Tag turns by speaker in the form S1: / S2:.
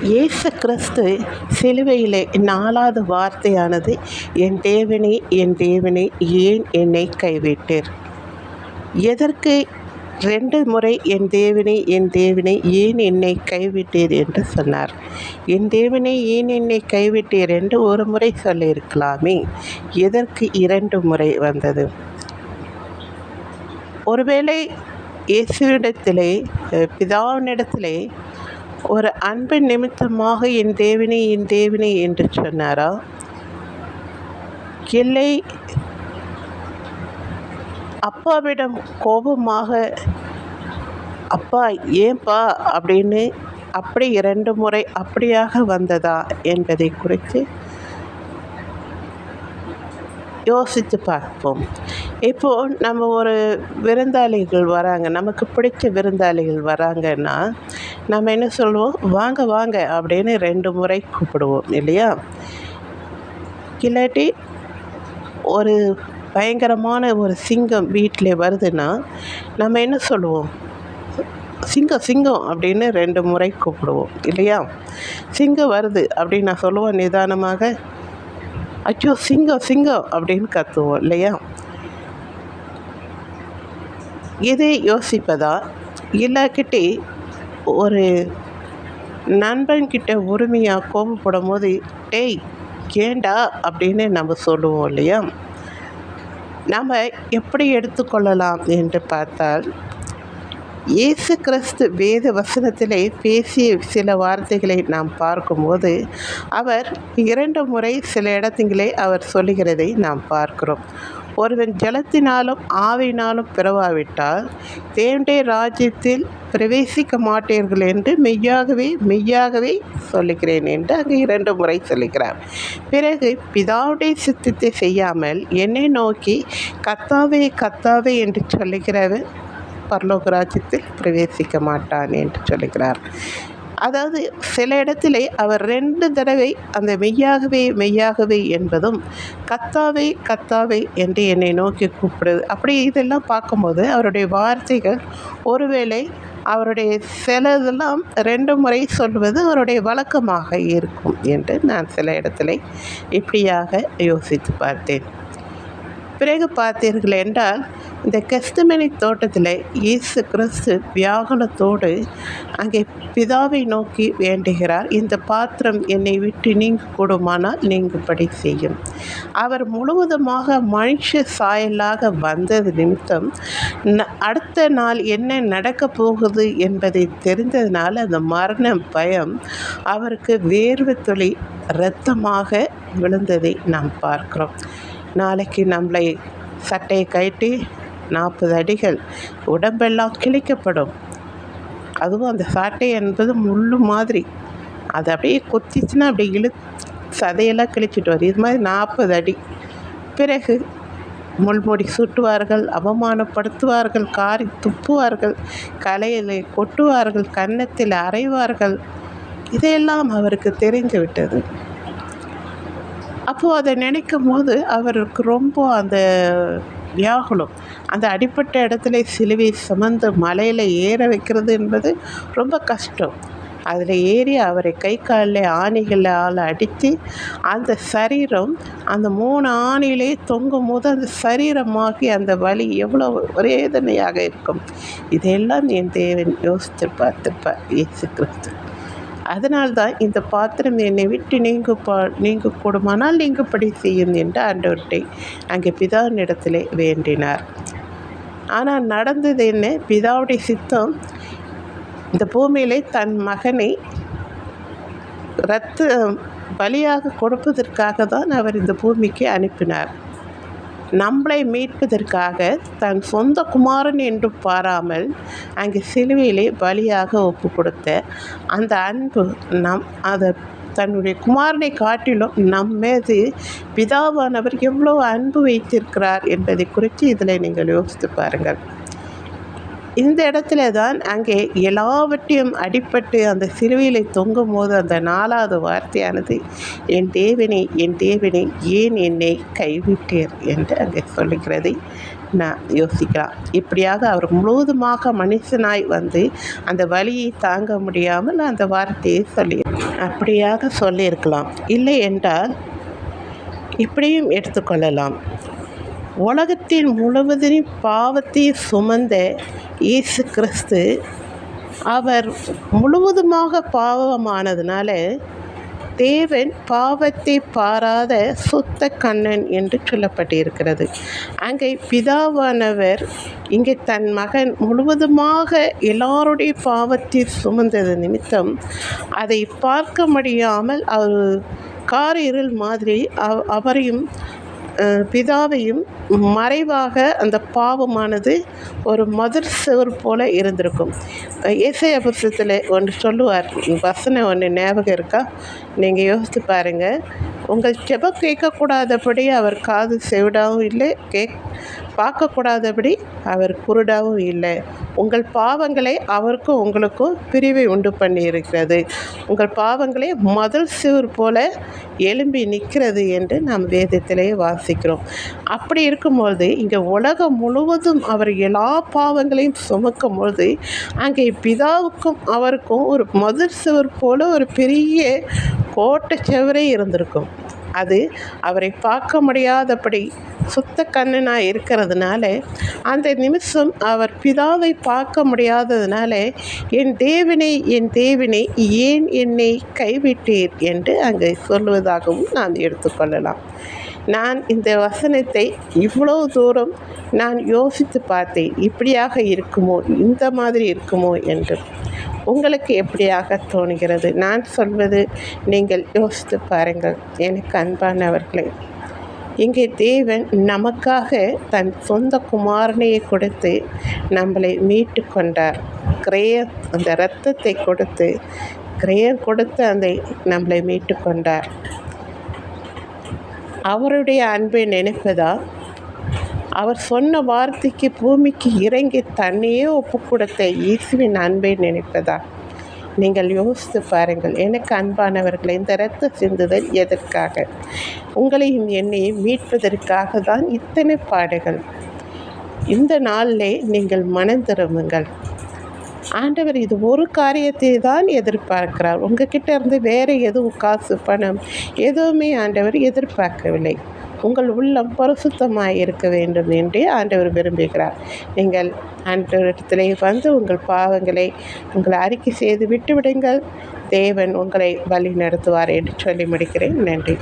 S1: இயேசு கிறிஸ்து சிலுவையிலே 4வது வார்த்தையானது, என் தேவனே என் தேவனே ஏன் என்னை கைவிட்டீர். எதற்கு 2 முறை என் தேவனே என் தேவனே ஏன் என்னை கைவிட்டீர் என்று சொன்னார். என் தேவனே ஏன் என்னை கைவிட்டீர் என்று ஒரு முறை சொல்லியிருக்கலாமே, எதற்கு 2 முறை வந்தது? ஒருவேளை இயேசுவிடத்திலே, பிதாவினிடத்திலே ஒரு அன்பின் நிமித்தமாக என் தேவனே என் தேவனே என்று சொன்னாரா? இல்லை அப்பாவிடம் கோபமாக, அப்பா ஏன்பா அப்படின்னு அப்படி 2 முறை அப்படியாக வந்ததா என்பதை குறித்து யோசித்து பார்ப்போம். இப்போது நம்ம ஒரு விருந்தாளிகள் வராங்க, நமக்கு பிடிச்ச விருந்தாளிகள் வராங்கன்னா நம்ம என்ன சொல்லுவோம்? வாங்க வாங்க அப்படின்னு 2 முறை கூப்பிடுவோம் இல்லையா? இல்லாட்டி ஒரு பயங்கரமான ஒரு சிங்கம் வீட்டில் வருதுன்னா நம்ம என்ன சொல்லுவோம்? சிங்கம் சிங்கம் அப்படின்னு 2 முறை கூப்பிடுவோம் இல்லையா? சிங்கம் வருது அப்படின்னு நான் சொல்லுவோம் நிதானமாக, அச்சோ சிங்கம் சிங்கம் அப்படின்னு கத்துவோம் இல்லையா? இதை யோசிப்பதா? இல்லாக்கிட்டே ஒரு நண்பன்கிட்ட உரிமையாக கோபப்படும் போது, டேய் ஏண்டா அப்படின்னு நம்ம சொல்லுவோம் இல்லையா? நாம் எப்படி எடுத்துக்கொள்ளலாம் என்று பார்த்தால், இயேசு கிறிஸ்து வேத வசனத்திலே பேசிய சில வார்த்தைகளை நாம் பார்க்கும்போது அவர் 2 முறை சில இடத்துங்களே அவர் சொல்லுகிறதை நாம் பார்க்கிறோம். ஒருவன் ஜலத்தினாலும் ஆவியினாலும் பிறவாவிட்டால் தேவனுடைய ராஜ்யத்தில் பிரவேசிக்க மாட்டீர்கள் என்று மெய்யாகவே மெய்யாகவே சொல்லுகிறேன் என்று அங்கே 2 முறை சொல்லுகிறார். பிறகு பிதாவுடைய சித்தத்தை செய்யாமல் என்னை நோக்கி கர்த்தாவே கர்த்தாவே என்று சொல்லுகிறவன் பரலோக ராஜ்யத்தில் பிரவேசிக்க மாட்டான் என்று சொல்லுகிறார். அதாவது சில இடத்திலே அவர் 2 தடவை அந்த மெய்யாகவே மெய்யாகவே என்பதும் கர்த்தாவே கர்த்தாவே என்று என்னை நோக்கி கூப்பிடுது. அப்படி இதெல்லாம் பார்க்கும்போது அவருடைய வார்த்தைகள் ஒருவேளை அவருடைய சிலதெல்லாம் 2 முறை சொல்வது அவருடைய வழக்கமாக இருக்கும் என்று நான் சில இடத்துல இப்படியாக யோசித்து பார்த்தேன். பிறகு பார்த்தீர்கள் என்றால், இந்த கெத்செமனே தோட்டத்தில் இயேசு கிறிஸ்து வியாகுலத்தோடு அங்கே பிதாவை நோக்கி வேண்டுகிறார். இந்த பாத்திரம் என்னை விட்டு நீங்க கூடுமானால் நீங்கும்படி செய்யும். அவர் முழுவதுமாக மனுஷ சாயலாக வந்தது நிமித்தம் அடுத்த நாள் என்ன நடக்கப் போகுது என்பதை தெரிந்ததுனால அந்த மரண பயம் அவருக்கு வேர்வை துளி இரத்தமாக விழுந்ததை நாம் பார்க்கிறோம். நாளைக்கு நம்மளை சட்டையை கட்டி 40 அடிகள் உடம்பெல்லாம் கிழிக்கப்படும். அதுவும் அந்த சாட்டை என்பது முள்ளு மாதிரி, அது அப்படியே கொத்திச்சுன்னா அப்படியே சதையெல்லாம் கிழிச்சிட்டு வரும். இது மாதிரி 40 அடி. பிறகு முள்முடி சுட்டுவார்கள், அவமானப்படுத்துவார்கள், காரி துப்புவார்கள், கலையில் கொட்டுவார்கள், கன்னத்தில் அறைவார்கள். இதையெல்லாம் அவருக்கு தெரிந்து விட்டது. அப்போது அதை நினைக்கும் போது அவருக்கு ரொம்ப அந்த வியாகுலம், அந்த அடிப்பட்ட இடத்துல சிலுவை சுமந்து மலையில் ஏற வைக்கிறது என்பது ரொம்ப கஷ்டம். அதில் ஏறி அவரை கை காலில் ஆணிகளால் அடித்து அந்த சரீரம் அந்த 3 ஆணிலே தொங்கும் போது அந்த சரீரமாகி அந்த வலி எவ்வளோ வேதனையாக இருக்கும். இதையெல்லாம் என் தேவன் யோசித்து பார்த்துப்பார் இயேசு கிறிஸ்து. அதனால்தான் இந்த பாத்திரம் என்னை விட்டு நீங்க கூடுமானால் நீங்கும்படி செய்யும் என்று ஆண்டவர்கிட்ட அங்கே பிதாவினிடத்திலே வேண்டினார். ஆனால் நடந்தது என்ன? பிதாவுடைய சித்தம் இந்த பூமியிலே தன் மகனை இரத்த பலியாக கொடுப்பதற்காக தான் அவர் இந்த பூமிக்கு அனுப்பினார். நம்மளை மீட்பதற்காக தன் சொந்த குமாரன் என்று பாராமல் அங்கே சிலுவையிலே பலியாக ஒப்பு கொடுத்த அந்த அன்பு அதை தன்னுடைய குமாரனை காட்டிலும் நம் மீது பிதாவானவர் எவ்வளோ அன்பு வைத்திருக்கிறார் என்பதை குறித்து இதில் நீங்கள் யோசித்து பாருங்கள். இந்த இடத்துல தான் அங்கே எல்லாவற்றையும் அடிபட்டு அந்த சிலுவையில் தொங்கும் போது அந்த 4வது வார்த்தையானது, என் தேவனே என் தேவனே ஏன் என்னை கைவிட்டீர் என்று அங்கே சொல்லுகிறதை நான் யோசிக்கலாம். இப்படியாக அவர் முழுவதுமாக மனுஷனாய் வந்து அந்த வலியை தாங்க முடியாமல் அந்த வார்த்தையை அப்படியாக சொல்லியிருக்கலாம். இல்லை என்றால் இப்படியும் எடுத்துக்கொள்ளலாம். உலகத்தின் முழுவதின் பாவத்தை சுமந்த இயேசு கிறிஸ்து அவர் முழுவதுமாக பாவமானதுனால தேவன் பாவத்தை பாராத சுத்த கண்ணன் என்று சொல்லப்பட்டிருக்கிறது. அங்கே பிதாவானவர் இங்கே தன் மகன் முழுவதுமாக எல்லாருடைய பாவத்தை சுமந்தது நிமித்தம் அதை பார்க்க முடியாமல் அவர் காரிருள் மாதிரி அவரையும் பிதாவையும் மறைவாக அந்த பாவமானது ஒரு மதிர் சுவர் போல இருந்திருக்கும். ஏசாயா புத்தகத்தில் ஒன்று சொல்லுவார், வசனம் ஒன்று ஞாபகம் இருக்கா? நீங்கள் யோசித்து பாருங்கள். உங்கள் ஜெபம் கேட்கக்கூடாதபடி அவர் காது செவிடாகவும் இல்லை, பார்க்கக்கூடாதபடி அவர் குருடாகவும் இல்லை. உங்கள் பாவங்களை அவருக்கும் உங்களுக்கும் பிரிவை உண்டு பண்ணி இருக்கிறது. உங்கள் பாவங்களே மதில் சுவர் போல எழும்பி நிற்கிறது என்று நாம் வேதத்திலே வாசிக்கிறோம். அப்படி இருக்கும்பொழுது இங்கே உலகம் முழுவதும் அவர் எல்லா பாவங்களையும் சுமக்கும் பொழுது அங்கே பிதாவுக்கும் அவருக்கும் ஒரு மதில் சுவர் போல ஒரு பெரிய கோட்டை சுவரே இருந்திருக்கும். அது அவரை பார்க்க முடியாதபடி சுத்த கண்ணனாக இருக்கிறதுனால அந்த நிமிஷம் அவர் பிதாவை பார்க்க முடியாததுனால என் தேவனை ஏன் என்னை கைவிட்டீர் என்று அங்கே சொல்வதாகவும் நான் எடுத்துக்கொள்ளலாம். நான் இந்த வசனத்தை இவ்வளோ தூரம் நான் யோசித்து பார்த்தேன், இப்படியாக இருக்குமோ, இந்த மாதிரி இருக்குமோ என்று. உங்களுக்கு எப்படியாக தோணுகிறது? நான் சொல்வது நீங்கள் யோசித்து பாருங்கள். எனக்கு அன்பானவர்களே, இங்கே தேவன் நமக்காக தன் சொந்த குமாரனையை கொடுத்து நம்மளை மீட்டு கொண்டார். அந்த இரத்தத்தை கொடுத்து கிரயம் கொடுத்து நம்மளை மீட்டு கொண்டார். அவருடைய அன்பை நினைப்பதா? அவர் சொன்ன வார்த்தைக்கு பூமிக்கு இறங்கி தன்னையே ஒப்பு கொடுத்த இயேசுவின் அன்பை நினைப்பதா? நீங்கள் யோசித்து பாருங்கள். எனக்கு அன்பானவர்களை, இந்த இரத்த சிந்துதல் எதற்காக? உங்களையும் என்னையும் மீட்பதற்காக தான் இத்தனை பாடுகள். இந்த நாளிலே நீங்கள் மனம் திரும்புங்கள். ஆண்டவர் இது ஒரு காரியத்தை தான் எதிர்பார்க்கிறார். உங்ககிட்ட இருந்து வேறு எதுவும் காசு பணம் எதுவுமே ஆண்டவர் எதிர்பார்க்கவில்லை. உங்கள் உள்ளம் பரிசுத்தமாக இருக்க வேண்டும் என்று ஆண்டவர் விரும்புகிறார். நீங்கள் ஆண்டவரிடத்திலே வந்து உங்கள் பாவங்களை அறிக்கை செய்து விட்டுவிடுங்கள். தேவன் உங்களை வழி நடத்துவார் என்று சொல்லி முடிக்கிறேன். நன்றி.